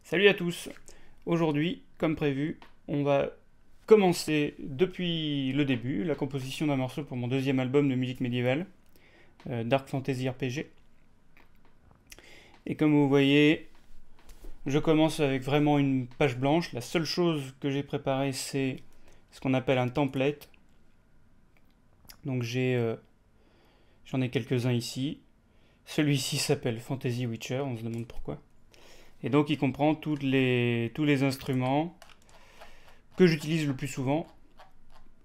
Salut à tous. Aujourd'hui, comme prévu, on va commencer depuis le début la composition d'un morceau pour mon deuxième album de musique médiévale, Dark Fantasy RPG. Et comme vous voyez, je commence avec vraiment une page blanche. La seule chose que j'ai préparée, c'est ce qu'on appelle un template. Donc j'en ai quelques-uns ici. Celui-ci s'appelle Fantasy Witcher, on se demande pourquoi. Et donc il comprend tous les instruments que j'utilise le plus souvent,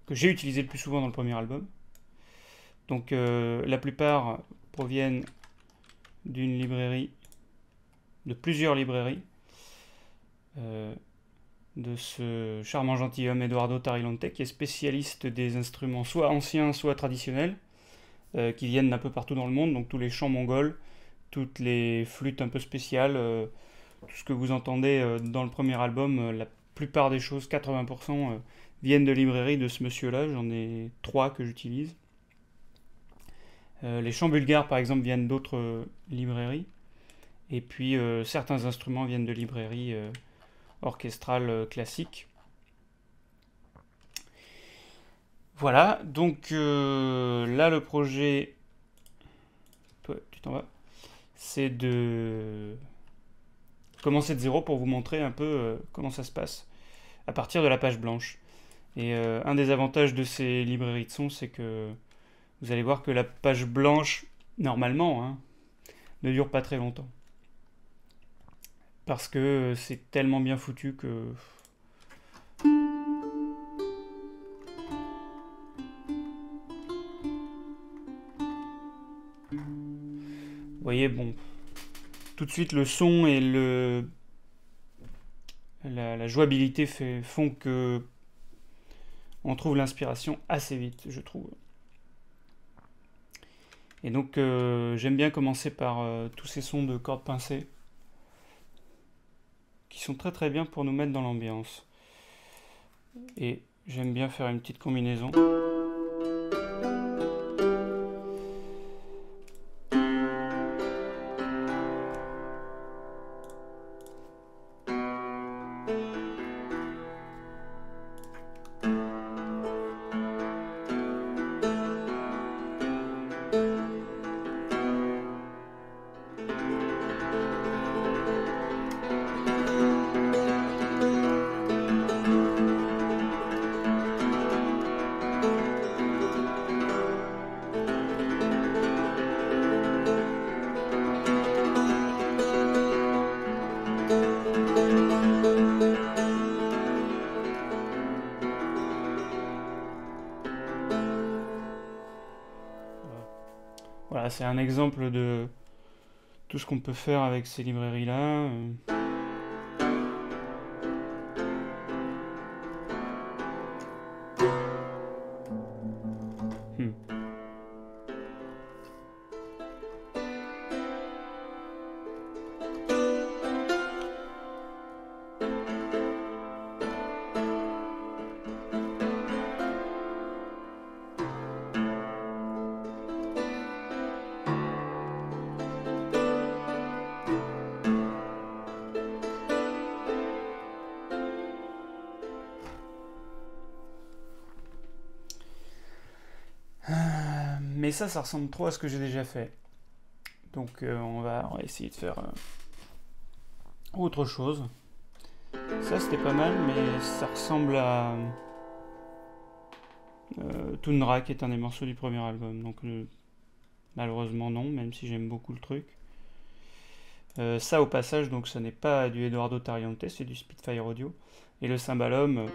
que j'ai utilisé le plus souvent dans le premier album. Donc la plupart proviennent d'une librairie, de plusieurs librairies, euh, de ce charmant gentilhomme Eduardo Tarilonte, qui est spécialiste des instruments soit anciens, soit traditionnels, qui viennent d'un peu partout dans le monde, donc tous les chants mongols, toutes les flûtes un peu spéciales, tout ce que vous entendez dans le premier album, la plupart des choses, 80%, viennent de librairies de ce monsieur-là. J'en ai 3 que j'utilise. Les chants bulgares, par exemple, viennent d'autres librairies. Et puis, certains instruments viennent de librairies orchestrales classiques. Voilà, donc là, le projet, tu t'en vas, c'est de commencer de zéro pour vous montrer un peu comment ça se passe à partir de la page blanche. Et un des avantages de ces librairies de sons, c'est que vous allez voir que la page blanche, normalement, hein, ne dure pas très longtemps. Parce que c'est tellement bien foutu que... Vous voyez, bon, tout de suite le son et la jouabilité font que on trouve l'inspiration assez vite, je trouve. Et donc j'aime bien commencer par tous ces sons de cordes pincées qui sont très très bien pour nous mettre dans l'ambiance. Et j'aime bien faire une petite combinaison. Voilà, c'est un exemple de tout ce qu'on peut faire avec ces librairies-là. Hmm. Mais ça ressemble trop à ce que j'ai déjà fait. Donc on va essayer de faire autre chose. Ça c'était pas mal, mais ça ressemble à Tundra, qui est un des morceaux du premier album. Donc malheureusement non, même si j'aime beaucoup le truc. Ça au passage, donc ça n'est pas du Eduardo Tarilonte, c'est du Spitfire Audio. Et le cymbalum,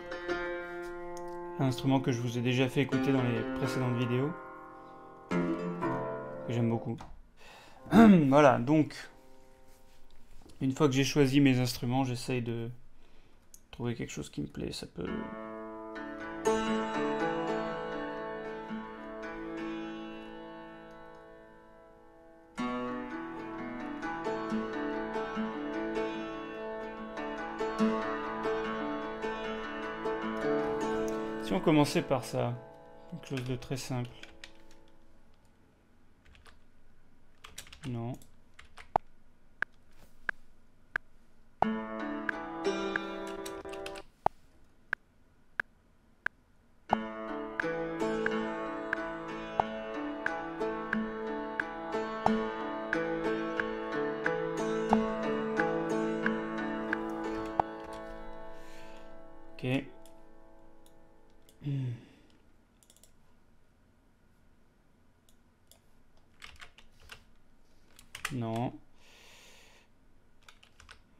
un instrument que je vous ai déjà fait écouter dans les précédentes vidéos, que j'aime beaucoup. Voilà, donc une fois que j'ai choisi mes instruments, j'essaye de trouver quelque chose qui me plaît. Ça peut... Si on commençait par ça, quelque chose de très simple. Non.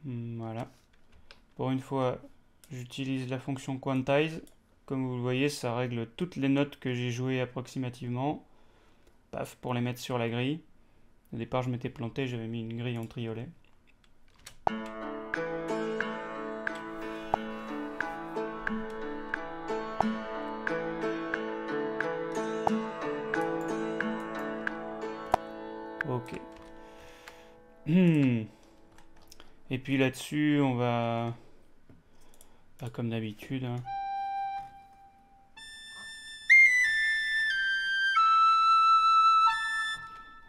Voilà. Pour une fois, j'utilise la fonction quantize. Comme vous le voyez, ça règle toutes les notes que j'ai jouées approximativement. Paf, pour les mettre sur la grille. Au départ, je m'étais planté, j'avais mis une grille en triolet. Ok. Et puis là-dessus, on va... Pas comme d'habitude. Hein.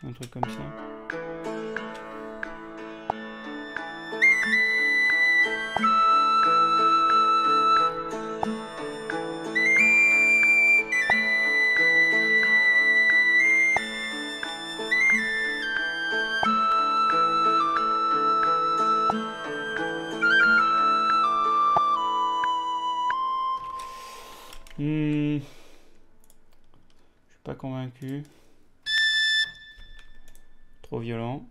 Un truc comme ça. Je suis pas convaincu. Trop violent.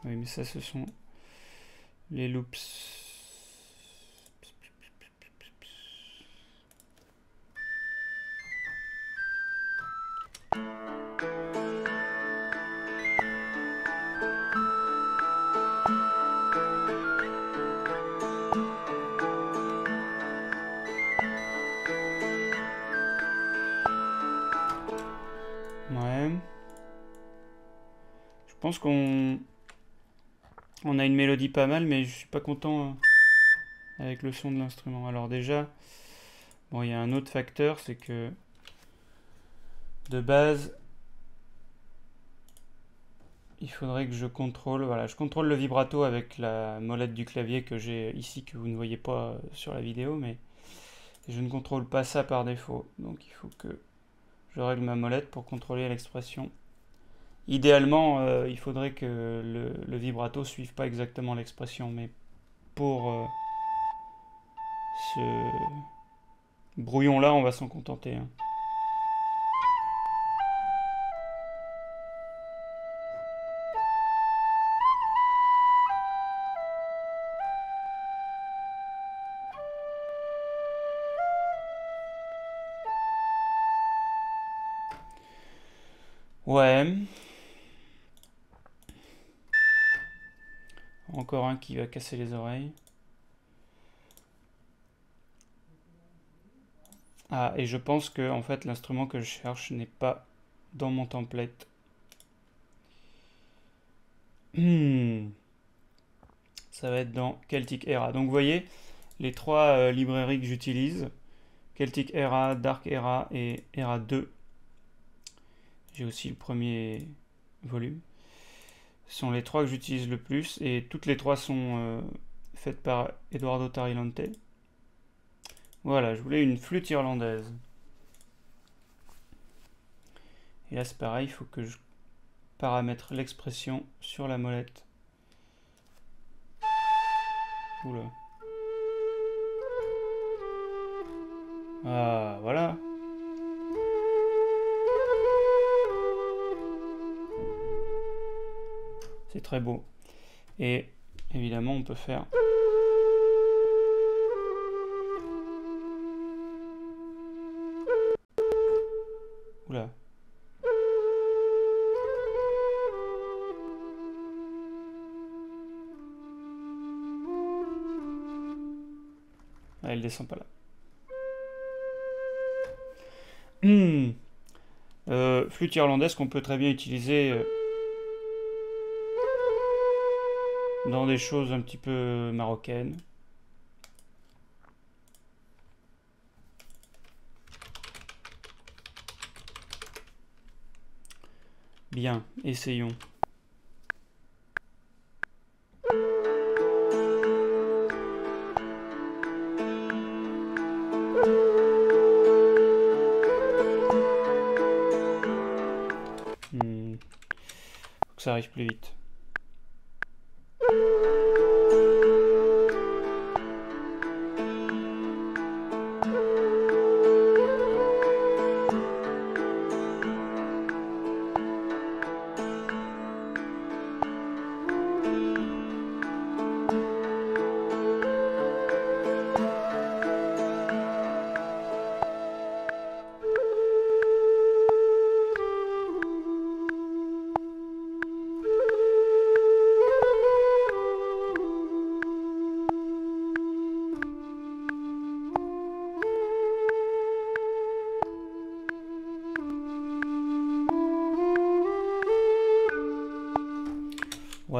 Oui, mais ça, ce sont les loops. Ouais. Je pense qu'on a une mélodie pas mal, mais je suis pas content avec le son de l'instrument. Alors déjà, bon, il y a un autre facteur, c'est que de base, il faudrait que je contrôle. Voilà, je contrôle le vibrato avec la molette du clavier que j'ai ici, que vous ne voyez pas sur la vidéo, mais je ne contrôle pas ça par défaut. Donc il faut que je règle ma molette pour contrôler l'expression. Idéalement, il faudrait que le vibrato suive pas exactement l'expression, mais pour ce brouillon-là, on va s'en contenter. Hein. Ouais. Encore un qui va casser les oreilles. Ah, et je pense que en fait l'instrument que je cherche n'est pas dans mon template. Ça va être dans Celtic Era. Donc vous voyez, les trois librairies que j'utilise, Celtic Era, Dark Era et Era 2. J'ai aussi le premier volume. Ce sont les trois que j'utilise le plus et toutes les trois sont faites par Eduardo Tarilonte. Voilà, je voulais une flûte irlandaise. Et là c'est pareil, il faut que je paramètre l'expression sur la molette. Oula. Ah, voilà. C'est très beau. Et évidemment, on peut faire... Oula. Ah, elle descend pas là. Flûte irlandaise qu'on peut très bien utiliser dans des choses un petit peu marocaines. Bien, essayons. Faut que ça arrive plus vite.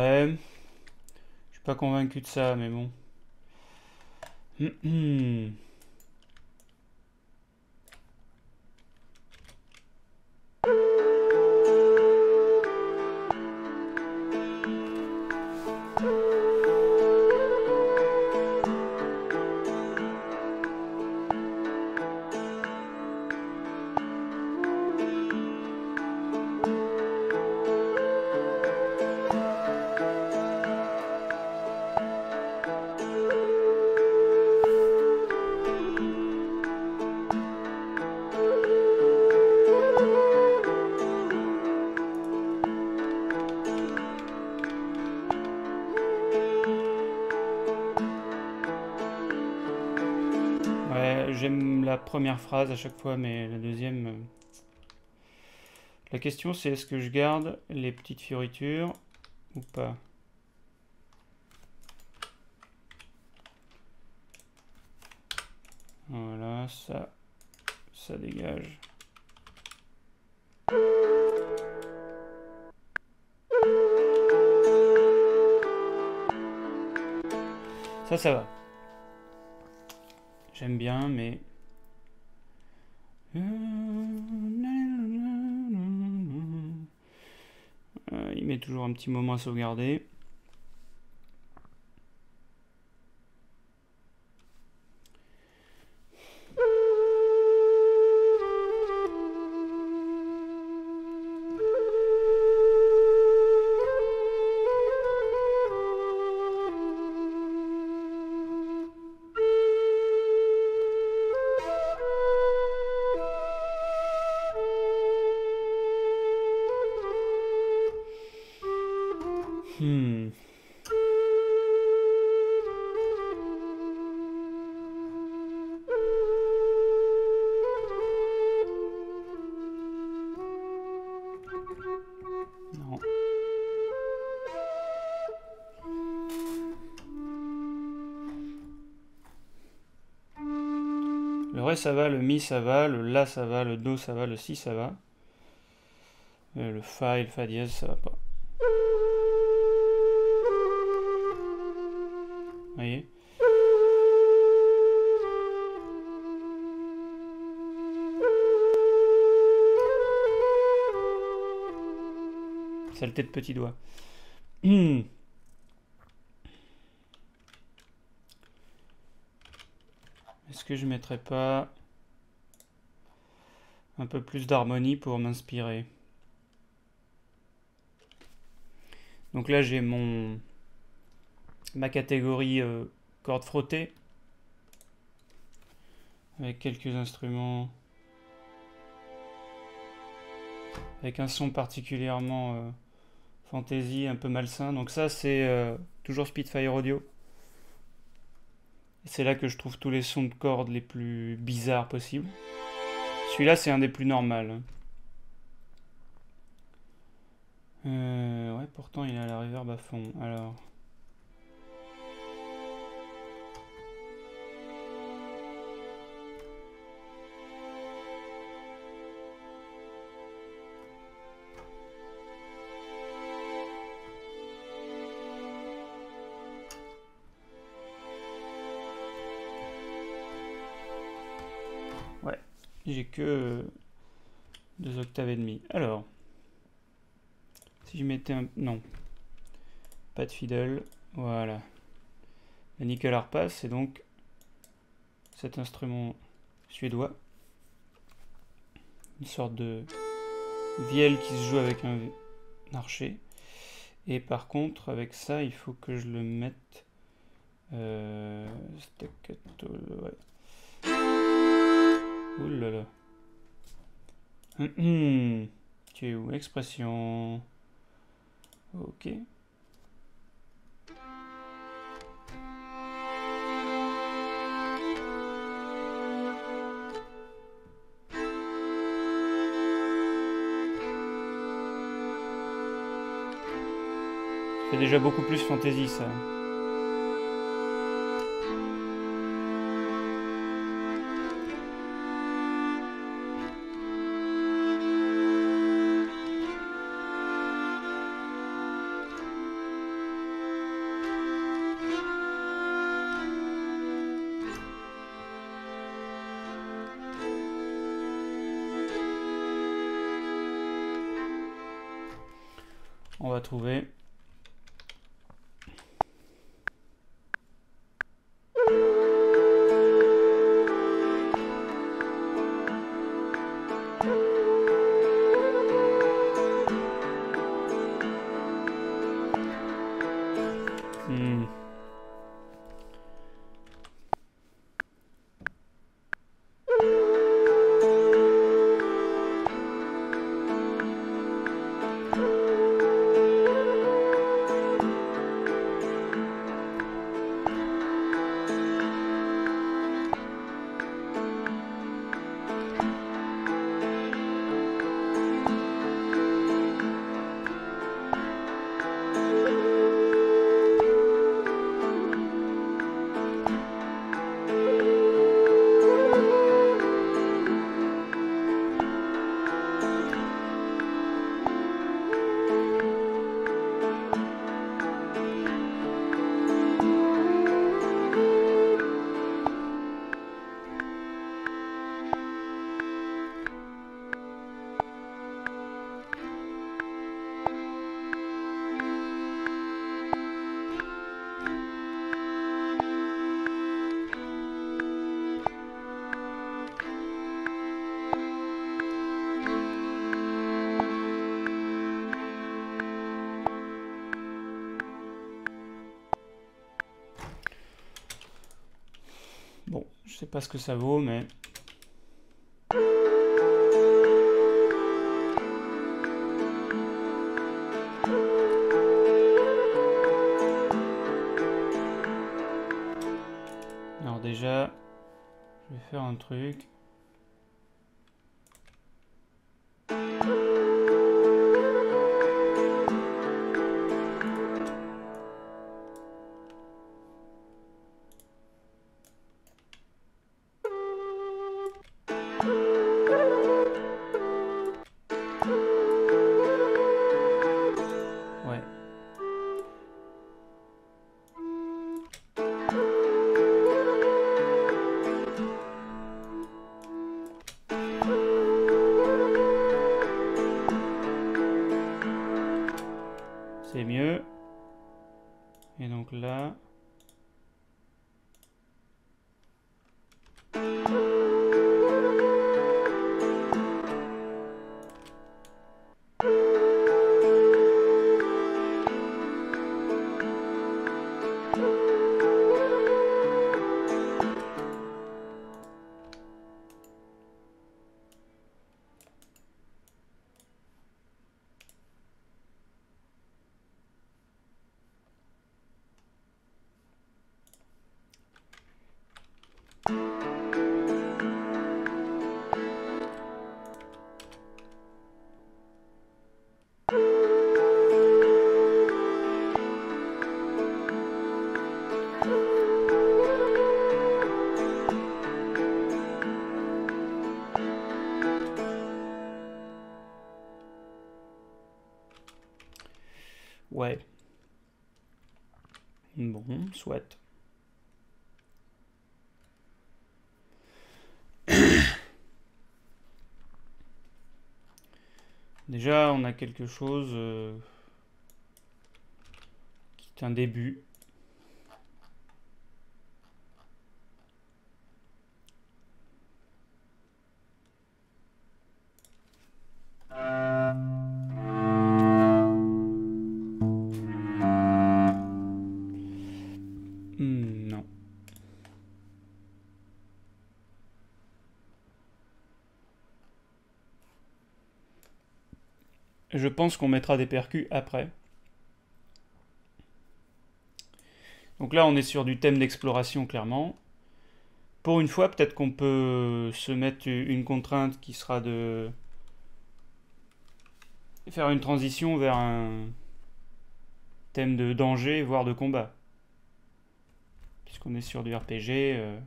Ouais. Je suis pas convaincu de ça, mais bon. Ouais, j'aime la première phrase à chaque fois, mais la deuxième... La question c'est est-ce que je garde les petites fioritures ou pas? Voilà, ça dégage. Ça va. J'aime bien, mais... il met toujours un petit moment à sauvegarder. Hmm. Non. Le ré ça va, le mi ça va, le la ça va, le do ça va, le si ça va. Le fa et le fa dièse ça va pas. Vous voyez? Saleté de petit doigt. Est-ce que je mettrais pas un peu plus d'harmonie pour m'inspirer? Donc là j'ai ma catégorie cordes frottées avec quelques instruments avec un son particulièrement fantasy, un peu malsain. Donc ça c'est toujours Spitfire Audio. C'est là que je trouve tous les sons de cordes les plus bizarres possibles. Celui-là c'est un des plus normaux. Ouais, pourtant il a la reverb à fond. Alors. Ouais, j'ai que 2 octaves et demi. Alors, si je mettais un... Non, pas de fiddle. Voilà. La nickel harpa, c'est donc cet instrument suédois. Une sorte de vielle qui se joue avec un archet. Et par contre, avec ça, il faut que je le mette... staccato, ouais. Ouh là là. Tu es où? Expression. Ok. C'est déjà beaucoup plus fantasy ça. on va trouver. Bon, je sais pas ce que ça vaut, mais... Alors déjà, je vais faire un truc. Ouais. C'est mieux. Et donc là... Ouais. Bon, soit. Déjà, on a quelque chose qui est un début. Non. Je pense qu'on mettra des percus après. Donc là, on est sur du thème d'exploration, clairement. Pour une fois, peut-être qu'on peut se mettre une contrainte qui sera de faire une transition vers un thème de danger, voire de combat. Puisqu'on est sur du RPG.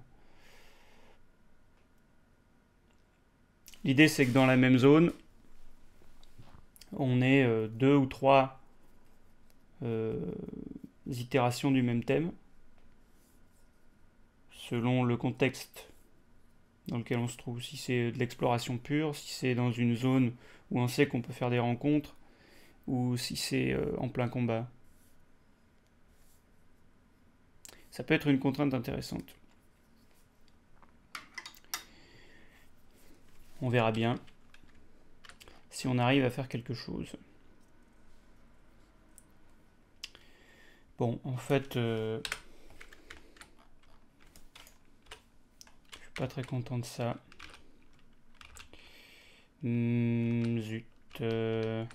L'idée, c'est que dans la même zone, on ait 2 ou 3 itérations du même thème, selon le contexte dans lequel on se trouve. Si c'est de l'exploration pure, si c'est dans une zone où on sait qu'on peut faire des rencontres, ou si c'est en plein combat. Ça peut être une contrainte intéressante. On verra bien si on arrive à faire quelque chose. Bon, en fait, je suis pas très content de ça. Zut. Ouais,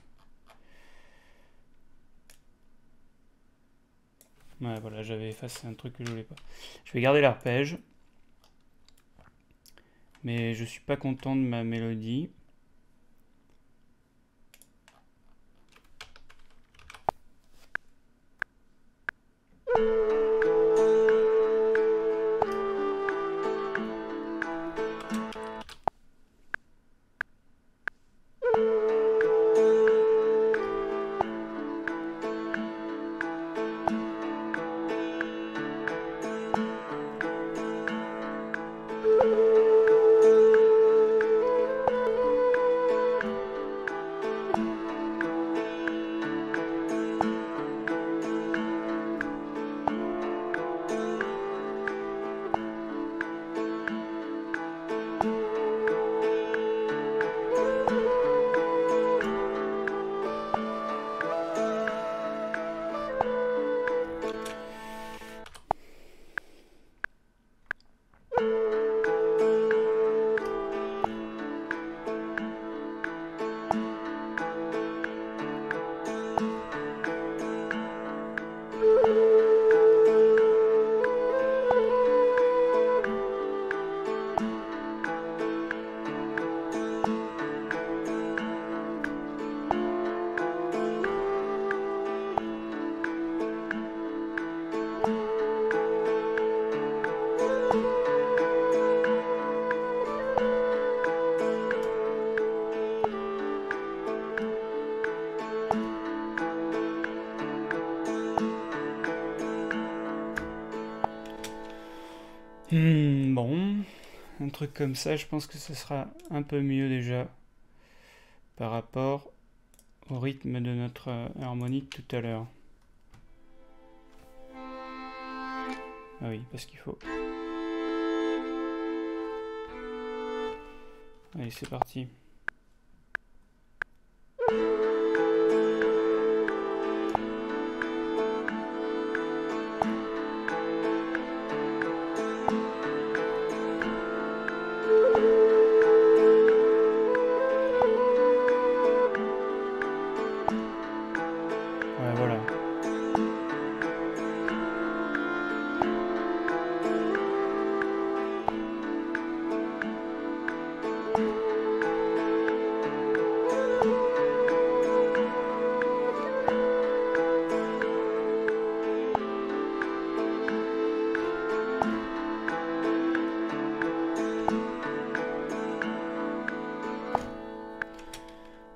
voilà, j'avais effacé un truc que je voulais pas. Je vais garder l'arpège. Mais je suis pas content de ma mélodie. Bon, un truc comme ça, je pense que ce sera un peu mieux déjà par rapport au rythme de notre harmonie de tout à l'heure. Ah oui, parce qu'il faut... Allez, c'est parti. Ouais, voilà.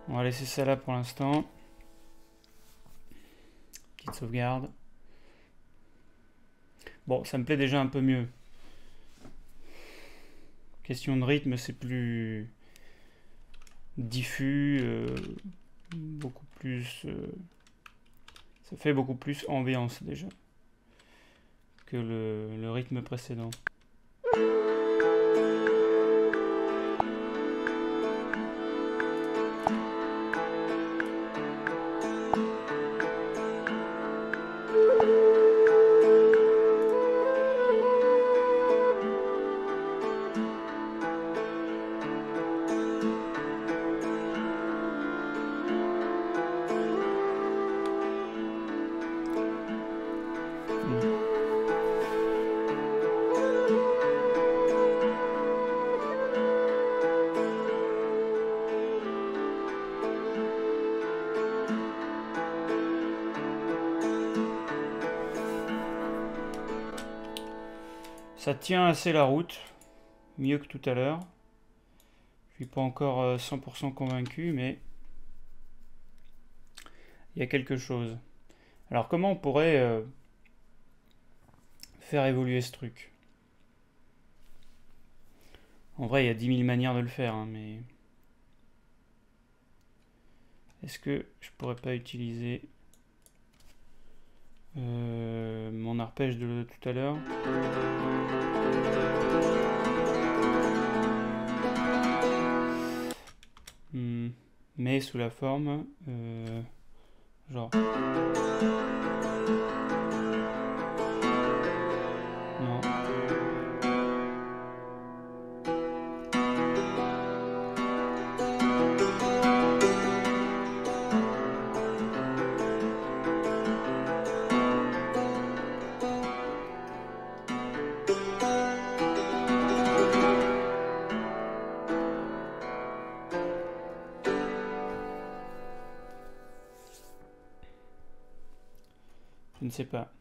On va laisser ça là pour l'instant. Petite sauvegarde. Bon, ça me plaît déjà un peu mieux. Question de rythme, c'est plus diffus, beaucoup plus... ça fait beaucoup plus ambiance déjà que le rythme précédent. Ça tient assez la route, mieux que tout à l'heure. Je suis pas encore 100% convaincu, mais il y a quelque chose. Alors comment on pourrait faire évoluer ce truc? En vrai, il y a 10 000 manières de le faire, hein, mais... Est-ce que je pourrais pas utiliser mon arpège de tout à l'heure? Mais sous la forme genre non. Je ne sais pas.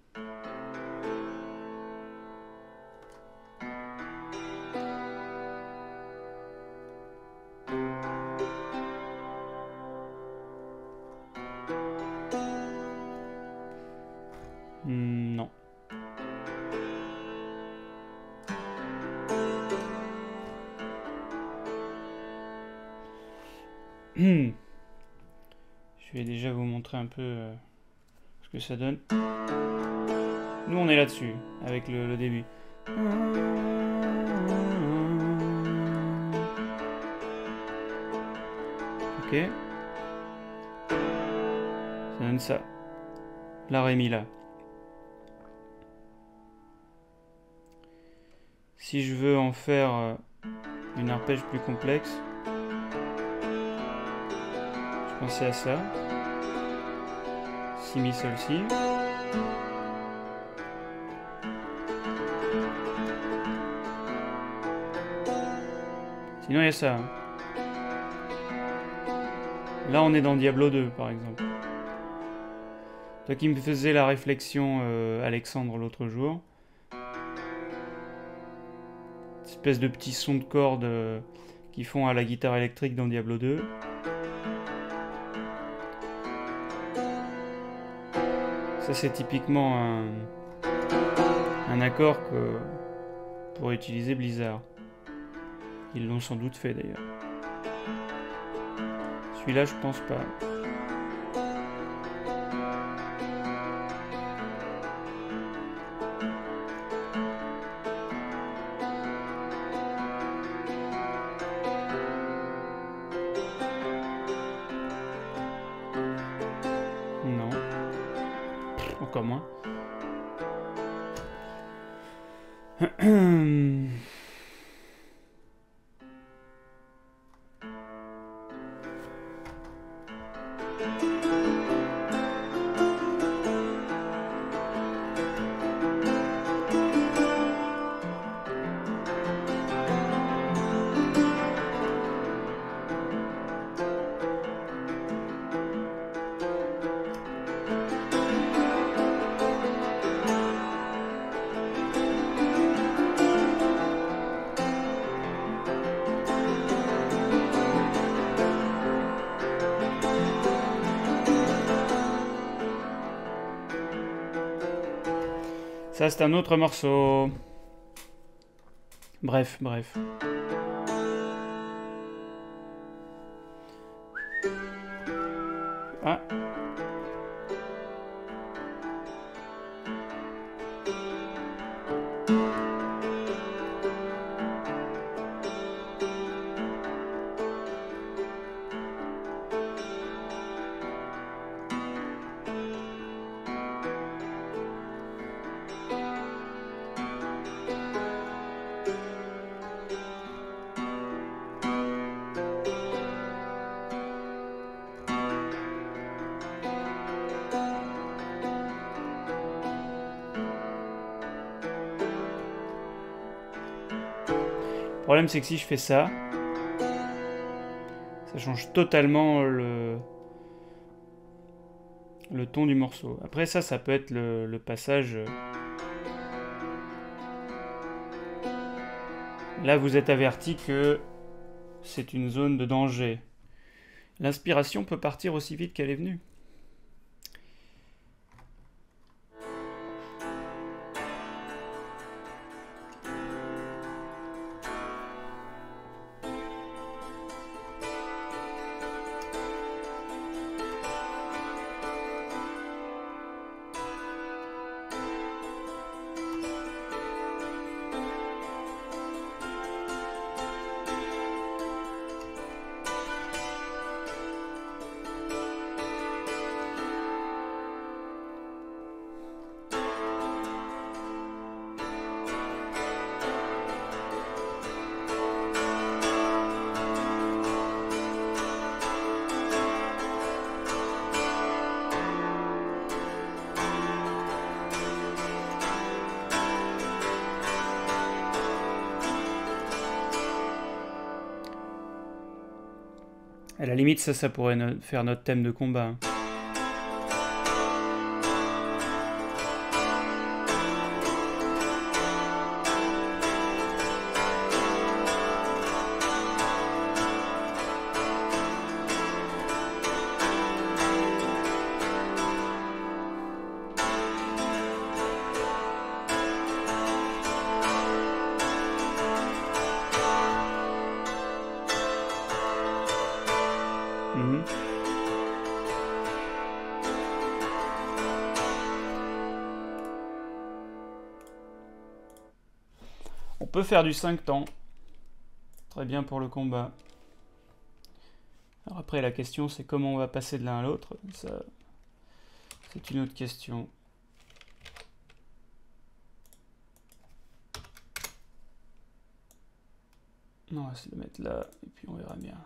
Non. Je vais déjà vous montrer un peu ce que ça donne. Nous on est là-dessus, avec le début. Ok. Ça donne ça. La ré mi là. Si je veux en faire une arpège plus complexe, je pensais à ça. Si mi sol si. Sinon il y a ça. Là on est dans Diablo 2 par exemple. Toi qui me faisais la réflexion Alexandre l'autre jour. Espèce de petits sons de cordes qui font à la guitare électrique dans Diablo 2. Ça c'est typiquement un accord que pourrait utiliser Blizzard. Ils l'ont sans doute fait d'ailleurs. Celui-là je pense pas. Non. Encore moins. Ça c'est un autre morceau. Bref. Ah. Le problème c'est que si je fais ça, ça change totalement le ton du morceau. Après ça peut être le passage. Là vous êtes averti que c'est une zone de danger. L'inspiration peut partir aussi vite qu'elle est venue. À la limite, ça pourrait faire notre thème de combat. Hein. On peut faire du 5 temps. Très bien pour le combat. Alors après, la question, c'est comment on va passer de l'un à l'autre. Ça, c'est une autre question. On va se le mettre là, et puis on verra bien.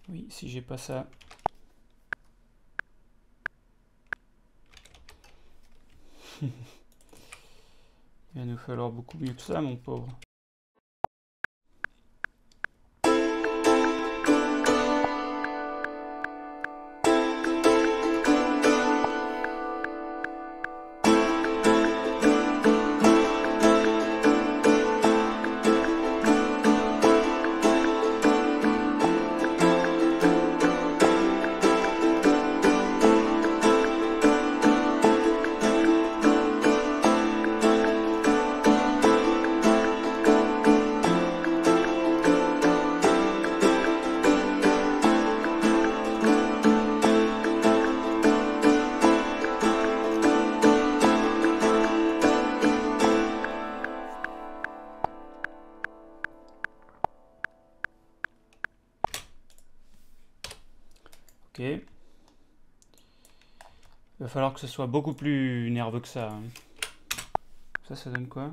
Oui, si j'ai pas ça... Il va nous falloir beaucoup mieux que ça, mon pauvre. Ok. Il va falloir que ce soit beaucoup plus nerveux que ça. Hein. Ça donne quoi?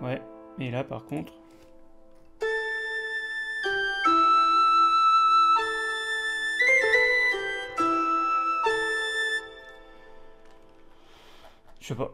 Ouais, et là par contre... Je sais pas.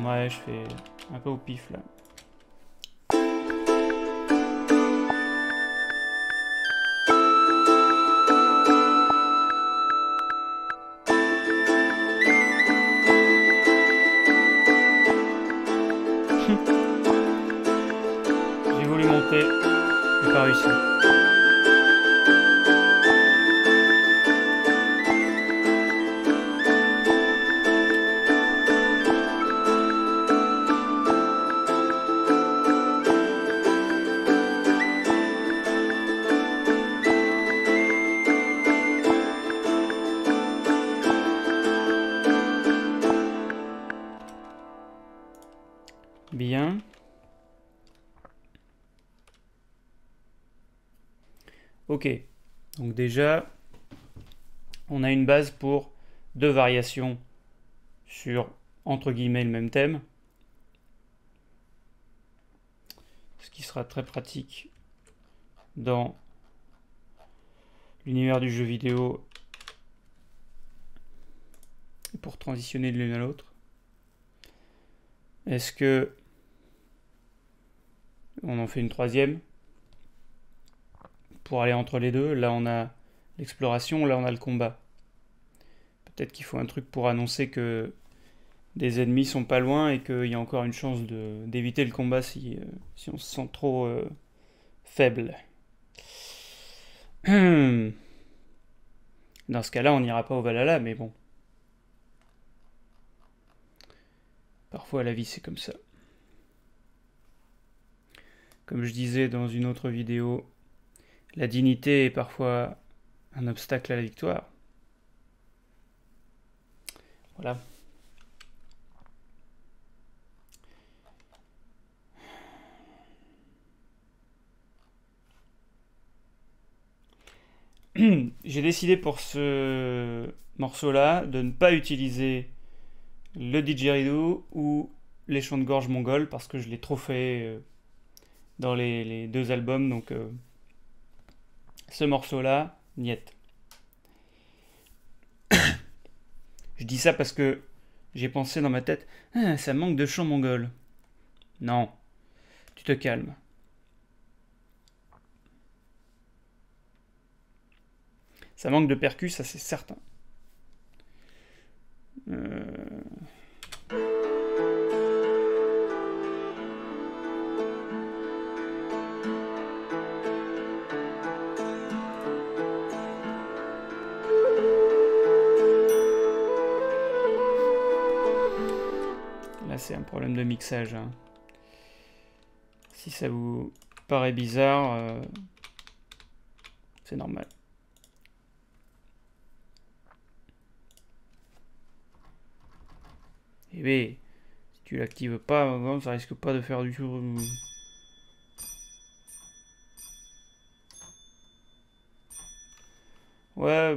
Ouais, je fais un peu au pif là. J'ai voulu monter, j'ai pas réussi. Ok, donc déjà, on a une base pour 2 variations sur, entre guillemets, le même thème. Ce qui sera très pratique dans l'univers du jeu vidéo pour transitionner de l'une à l'autre. Est-ce que on en fait une troisième pour aller entre les deux? Là on a l'exploration, là on a le combat. Peut-être qu'il faut un truc pour annoncer que des ennemis sont pas loin et qu'il y a encore une chance d'éviter le combat si on se sent trop faible. Dans ce cas-là, on n'ira pas au Valhalla, mais bon. Parfois, la vie, c'est comme ça. Comme je disais dans une autre vidéo, la dignité est parfois un obstacle à la victoire. Voilà. J'ai décidé pour ce morceau-là de ne pas utiliser le didgeridoo ou les chants de gorge mongols parce que je l'ai trop fait dans les 2 albums, donc ce morceau-là, niet. Je dis ça parce que j'ai pensé dans ma tête, ah, ça manque de chants mongols. Non, tu te calmes. Ça manque de percus, ça c'est certain. Là c'est un problème de mixage. Hein. Si ça vous paraît bizarre, c'est normal. Et oui, si tu l'actives pas, ça risque pas de faire du tout. Ouais,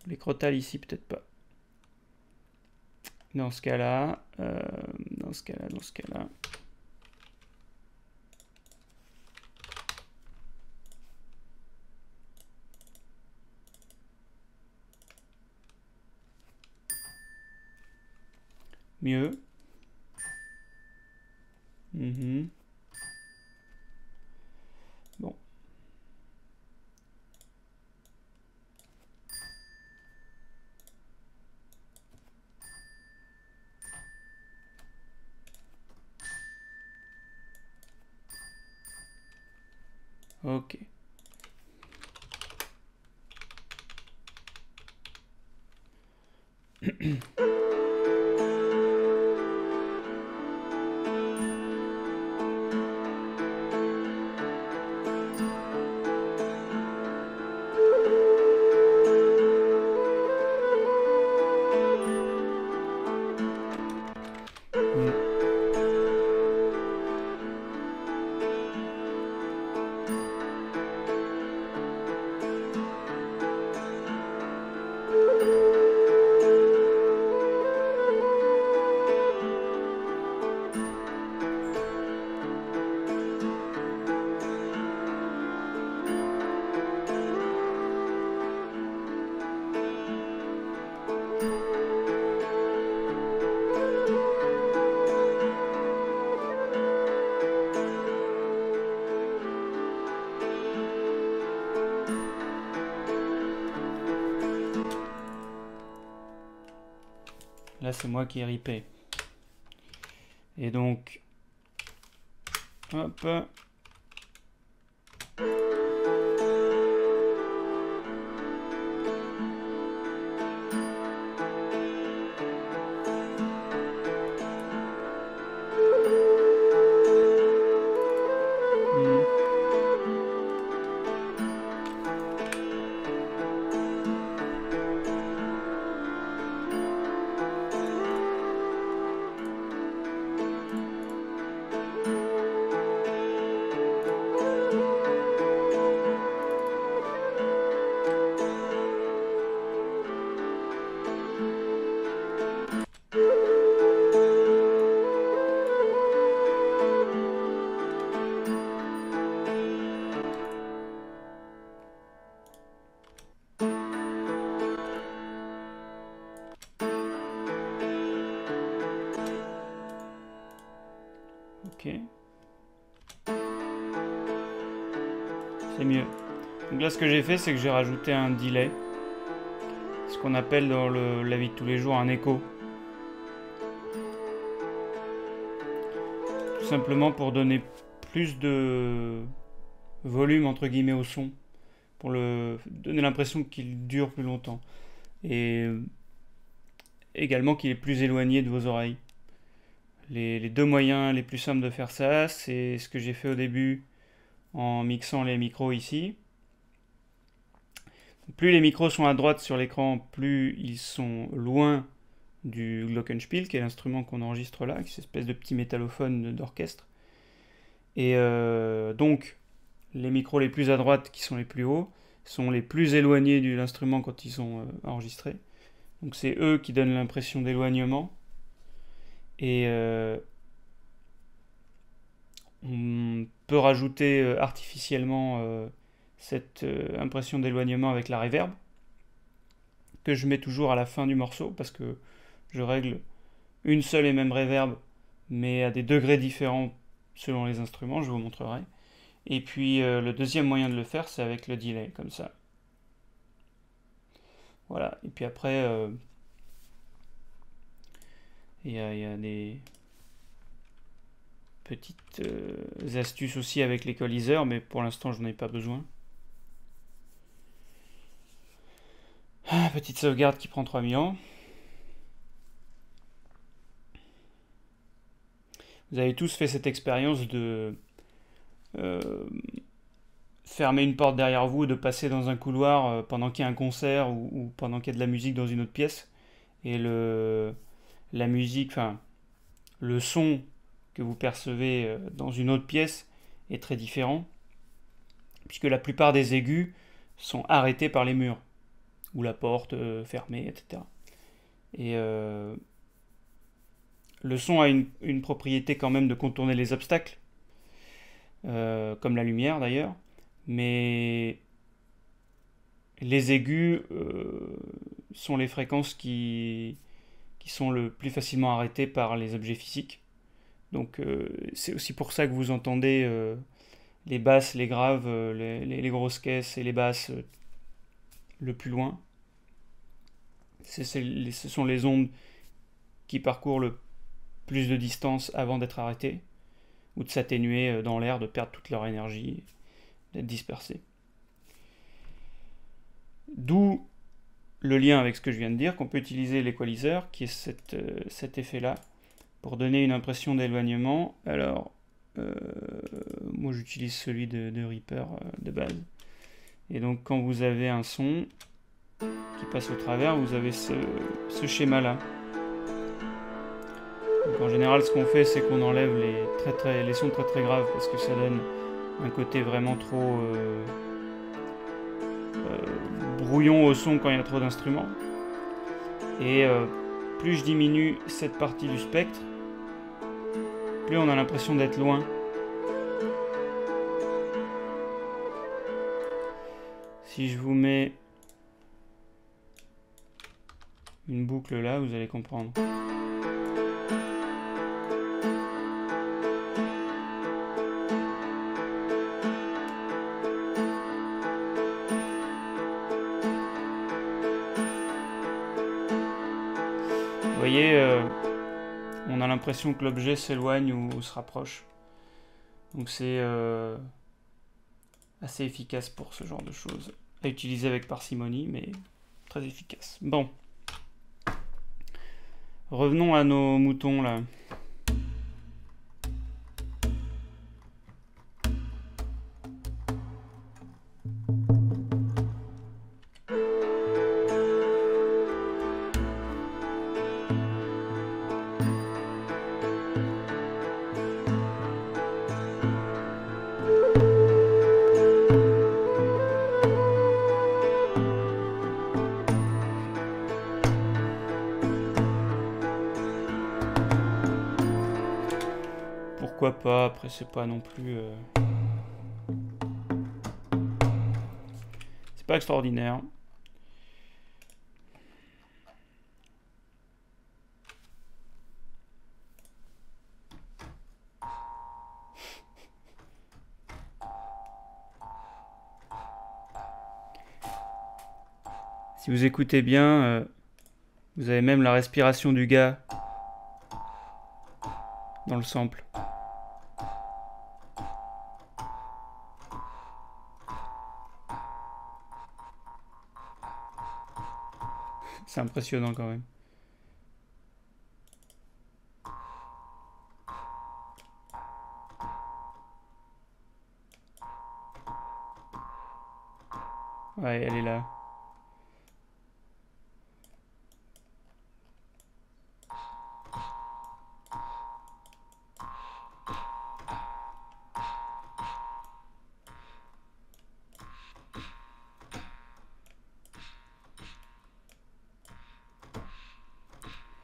les crotales ici peut-être pas. Dans ce cas-là, dans ce cas-là. Mieux. Bon. Ok. Là, c'est moi qui ai ripé. Et donc, hop. Ok. C'est mieux. Donc là, ce que j'ai fait, c'est que j'ai rajouté un delay. Ce qu'on appelle dans la vie de tous les jours un écho. Tout simplement pour donner plus de volume entre guillemets au son. Pour donner l'impression qu'il dure plus longtemps. Et également qu'il est plus éloigné de vos oreilles. Les deux moyens les plus simples de faire ça, c'est ce que j'ai fait au début en mixant les micros ici. Plus les micros sont à droite sur l'écran, plus ils sont loin du glockenspiel, qui est l'instrument qu'on enregistre là, qui est cette espèce de petit métallophone d'orchestre. Et donc, les micros les plus à droite, qui sont les plus hauts, sont les plus éloignés de l'instrument quand ils sont enregistrés. Donc c'est eux qui donnent l'impression d'éloignement. Et on peut rajouter artificiellement cette impression d'éloignement avec la reverb, que je mets toujours à la fin du morceau, parce que je règle une seule et même reverb, mais à des degrés différents selon les instruments, je vous montrerai. Et puis le deuxième moyen de le faire, c'est avec le delay, comme ça. Voilà, et puis après, il y a des petites astuces aussi avec l'équaliseur, mais pour l'instant, je n'en ai pas besoin. Petite sauvegarde qui prend 3000 ans. Vous avez tous fait cette expérience de fermer une porte derrière vous, de passer dans un couloir pendant qu'il y a un concert ou pendant qu'il y a de la musique dans une autre pièce. Et la musique, enfin, le son que vous percevez dans une autre pièce est très différent, puisque la plupart des aigus sont arrêtés par les murs, ou la porte fermée, etc. Et le son a une propriété quand même de contourner les obstacles, comme la lumière d'ailleurs, mais les aigus sont les fréquences qui sont le plus facilement arrêtées par les objets physiques. Donc c'est aussi pour ça que vous entendez les basses, les graves, les grosses caisses et les basses le plus loin. Ce sont les ondes qui parcourent le plus de distance avant d'être arrêtées, ou de s'atténuer dans l'air, de perdre toute leur énergie, d'être dispersées. D'où le lien avec ce que je viens de dire, qu'on peut utiliser l'équaliseur, qui est cet effet-là, pour donner une impression d'éloignement. Alors, moi j'utilise celui de Reaper de base. Et donc quand vous avez un son qui passe au travers, vous avez ce schéma-là. Donc en général, ce qu'on fait, c'est qu'on enlève les sons très très graves, parce que ça donne un côté vraiment trop brouillon au son quand il y a trop d'instruments. Et plus je diminue cette partie du spectre, plus on a l'impression d'être loin. Si je vous mets une boucle là, vous allez comprendre. Vous voyez, on a l'impression que l'objet s'éloigne ou se rapproche. Donc c'est assez efficace pour ce genre de choses. À utiliser avec parcimonie, mais très efficace. Bon. Revenons à nos moutons là. Pourquoi pas, après c'est pas non plus... c'est pas extraordinaire. Si vous écoutez bien, vous avez même la respiration du gars dans le sample. C'est impressionnant quand même. Ouais, elle est là.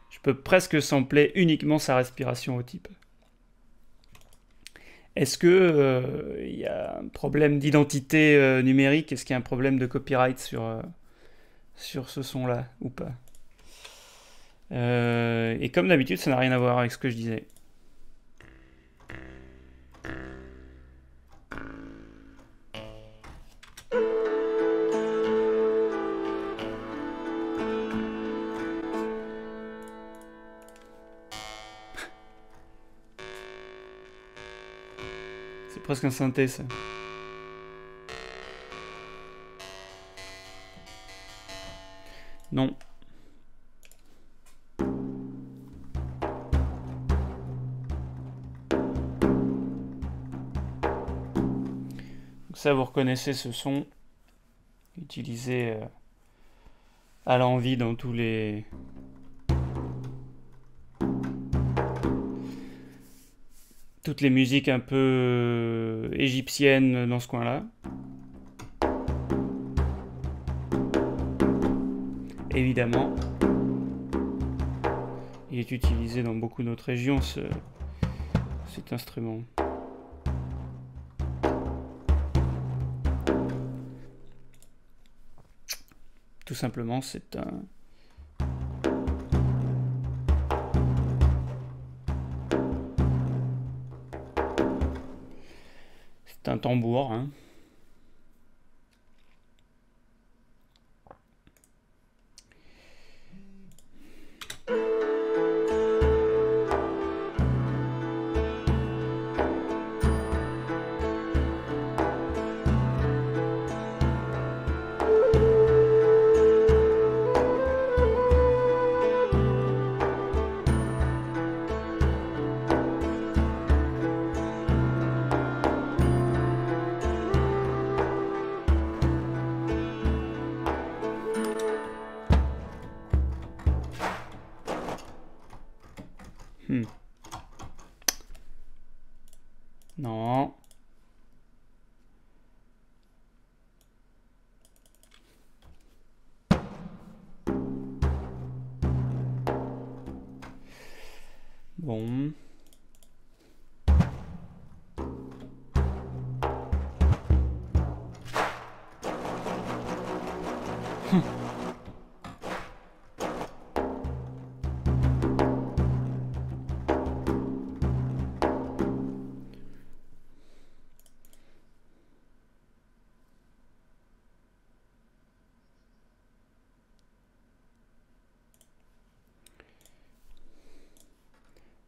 Je peux presque sampler uniquement sa respiration au type. Est-ce que y a un problème d'identité numérique? Est-ce qu'il y a un problème de copyright sur ce son-là ou pas? Et comme d'habitude, ça n'a rien à voir avec ce que je disais. C'est presque un synthé, ça. Non. Donc ça, vous reconnaissez ce son utilisé à l'envi dans tous les... toutes les musiques un peu égyptiennes dans ce coin-là. Évidemment, il est utilisé dans beaucoup d'autres régions, cet instrument. Tout simplement, c'est un tambour, hein. Non. Bon.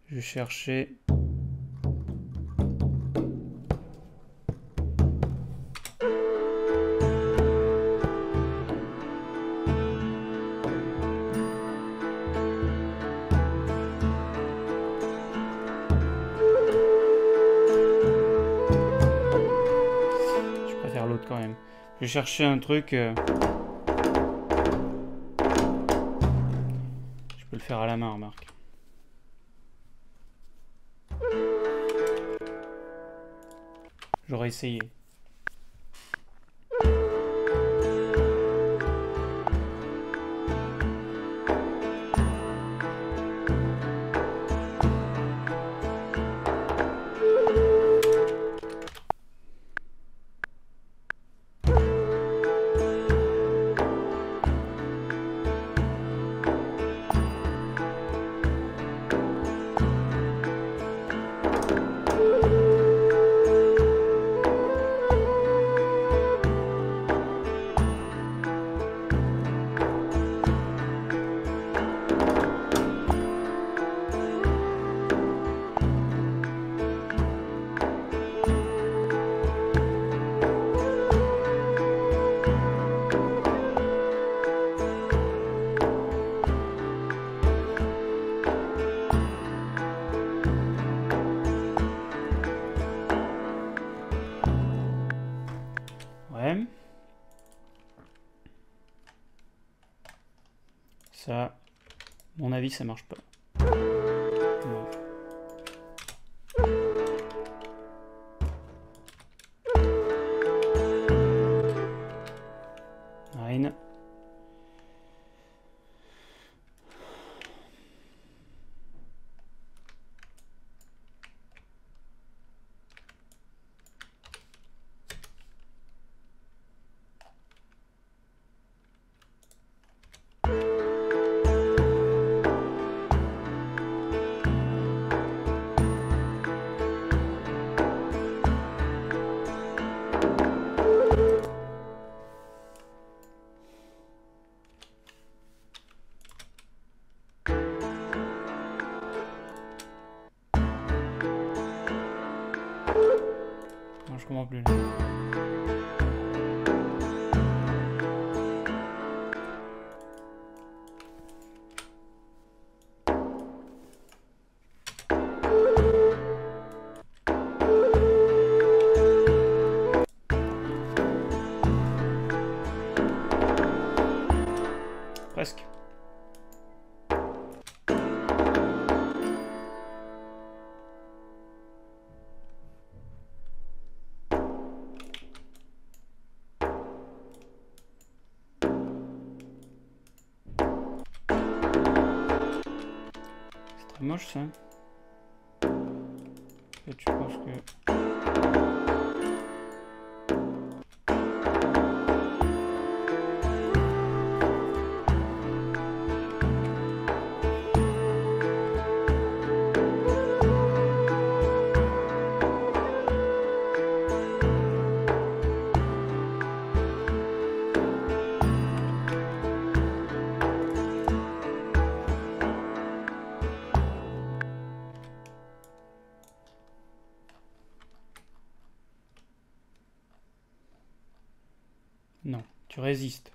Je cherchais. Je préfère l'autre quand même. Je cherchais un truc. Je peux le faire à la main, remarque. J'aurais essayé. Ça, à mon avis, ça marche pas. Non. Rien. Non, je comprends plus là. Presque. C'est très moche ça. En fait, je pense que... Non, tu résistes.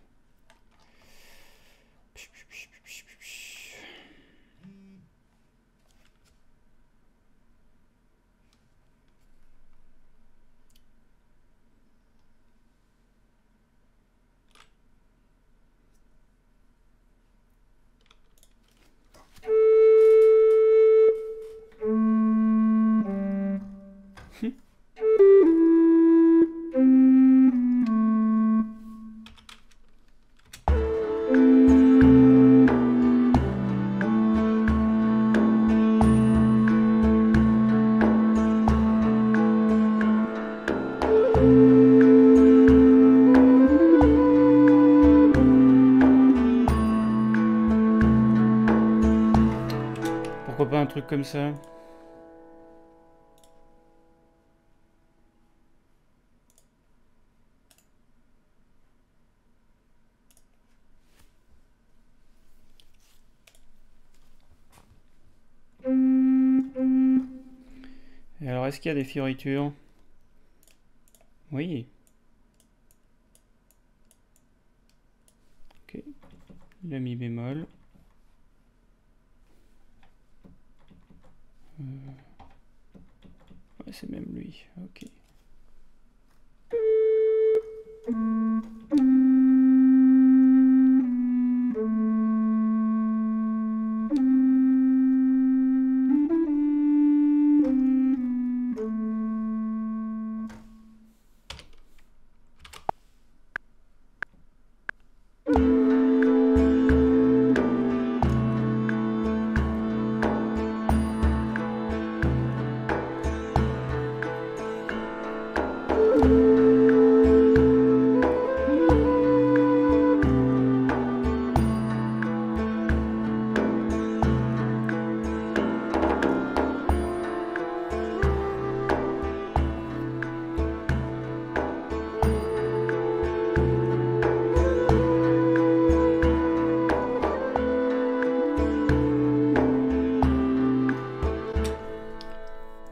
Pourquoi pas un truc comme ça? Et alors, est-ce qu'il y a des fioritures? Oui. Ok. Le mi bémol. Ouais, c'est même lui. Ok.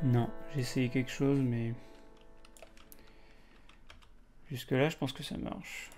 Non, j'ai essayé quelque chose, mais jusque-là, je pense que ça marche.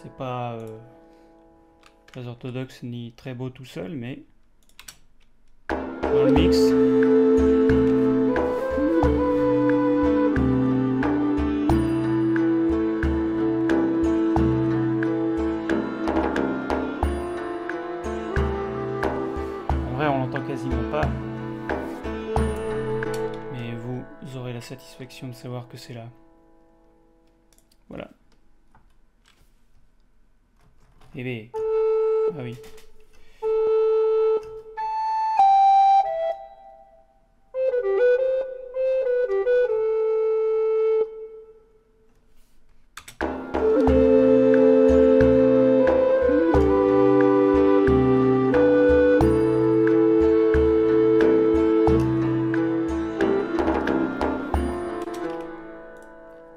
C'est pas très orthodoxe ni très beau tout seul, mais dans le mix. En vrai, on l'entend quasiment pas. Mais vous aurez la satisfaction de savoir que c'est là. Voilà. Eh bien. Ah oui.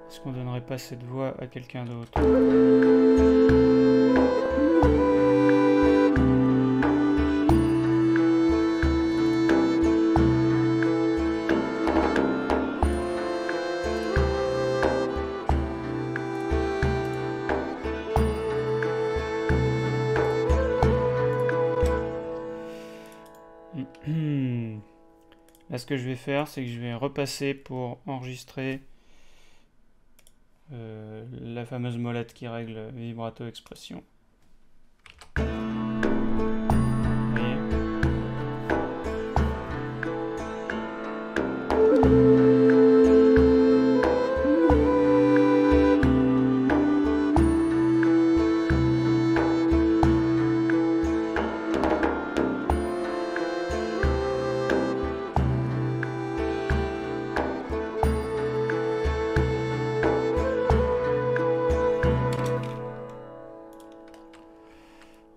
Est-ce qu'on donnerait pas cette voix à quelqu'un d'autre? Là, ce que je vais faire, c'est que je vais repasser pour enregistrer la fameuse molette qui règle vibrato expression. Vous voyez ?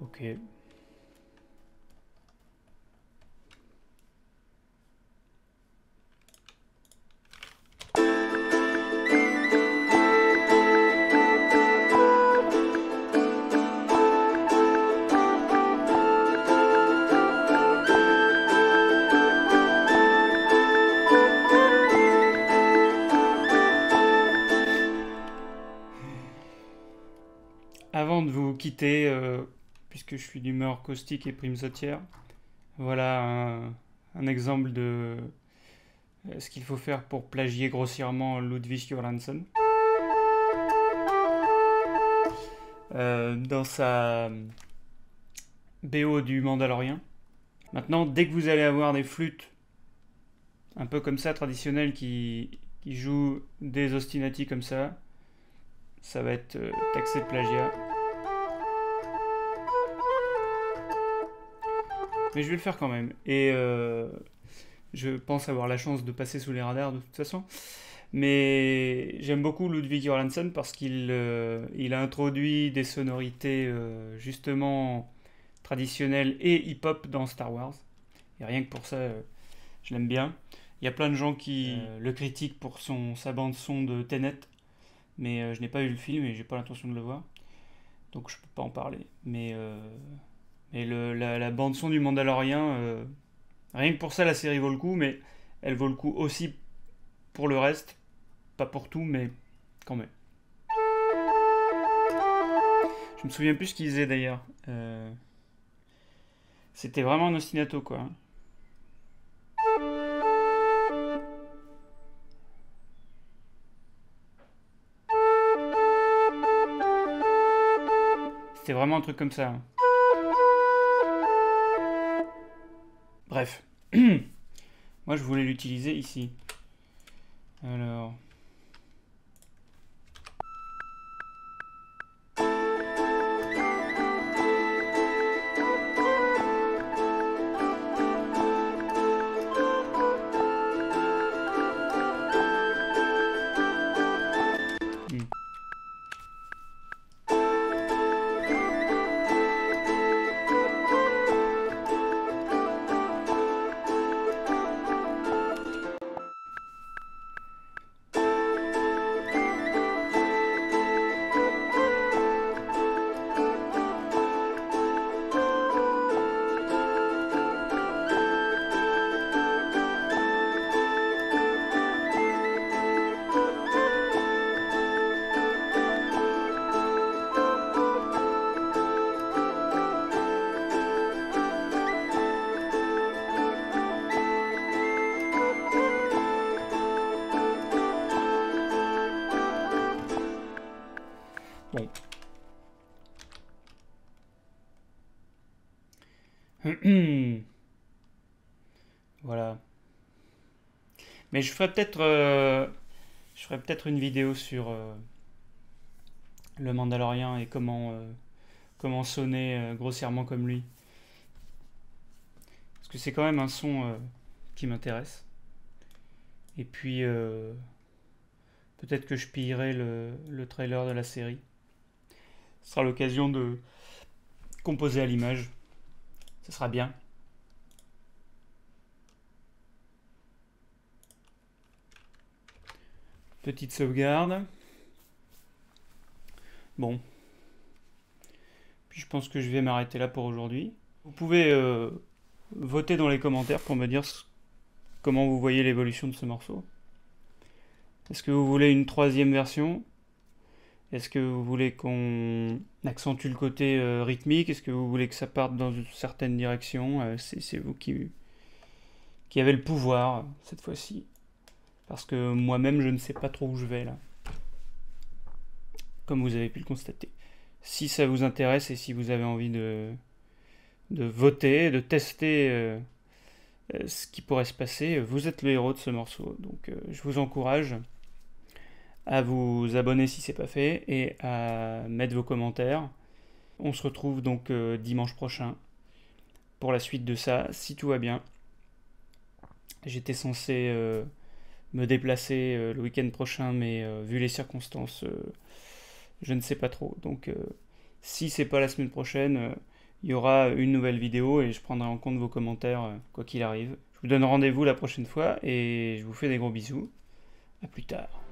Ok. Avant de vous quitter, puisque je suis d'humeur caustique et primesautière, voilà un exemple de ce qu'il faut faire pour plagier grossièrement Ludwig Göransson. Dans sa BO du Mandalorian. Maintenant, dès que vous allez avoir des flûtes un peu comme ça, traditionnelles, qui jouent des ostinati comme ça va être taxé de plagiat. Mais je vais le faire quand même. Et je pense avoir la chance de passer sous les radars de toute façon. Mais j'aime beaucoup Ludwig Göransson parce qu'il a introduit des sonorités justement traditionnelles et hip-hop dans Star Wars. Et rien que pour ça, je l'aime bien. Il y a plein de gens qui le critiquent pour sa bande-son de Tenet. Mais je n'ai pas vu le film et j'ai pas l'intention de le voir. Donc je peux pas en parler. Mais la bande-son du Mandalorian, rien que pour ça, la série vaut le coup, mais elle vaut le coup aussi pour le reste. Pas pour tout, mais quand même. Je me souviens plus ce qu'il disait d'ailleurs. C'était vraiment un ostinato, quoi. C'était vraiment un truc comme ça. Bref. Moi, je voulais l'utiliser ici. Alors... Bon. Voilà. Mais je ferai peut-être une vidéo sur le Mandalorian et comment sonner grossièrement comme lui. Parce que c'est quand même un son qui m'intéresse. Et puis peut-être que je pillerai le trailer de la série. Ce sera l'occasion de composer à l'image. Ce sera bien. Petite sauvegarde. Bon. Puis je pense que je vais m'arrêter là pour aujourd'hui. Vous pouvez voter dans les commentaires pour me dire comment vous voyez l'évolution de ce morceau. Est-ce que vous voulez une troisième version? Est-ce que vous voulez qu'on accentue le côté rythmique? Est-ce que vous voulez que ça parte dans une certaine direction? C'est vous qui avez le pouvoir cette fois-ci. Parce que moi-même, je ne sais pas trop où je vais là. Comme vous avez pu le constater. Si ça vous intéresse et si vous avez envie de voter, de tester ce qui pourrait se passer, vous êtes le héros de ce morceau. Donc je vous encourage à vous abonner si c'est pas fait et à mettre vos commentaires. On se retrouve donc dimanche prochain pour la suite de ça, si tout va bien. J'étais censé me déplacer le week-end prochain, mais vu les circonstances, je ne sais pas trop. Donc si c'est pas la semaine prochaine, il y aura une nouvelle vidéo et je prendrai en compte vos commentaires quoi qu'il arrive. Je vous donne rendez-vous la prochaine fois et je vous fais des gros bisous. À plus tard.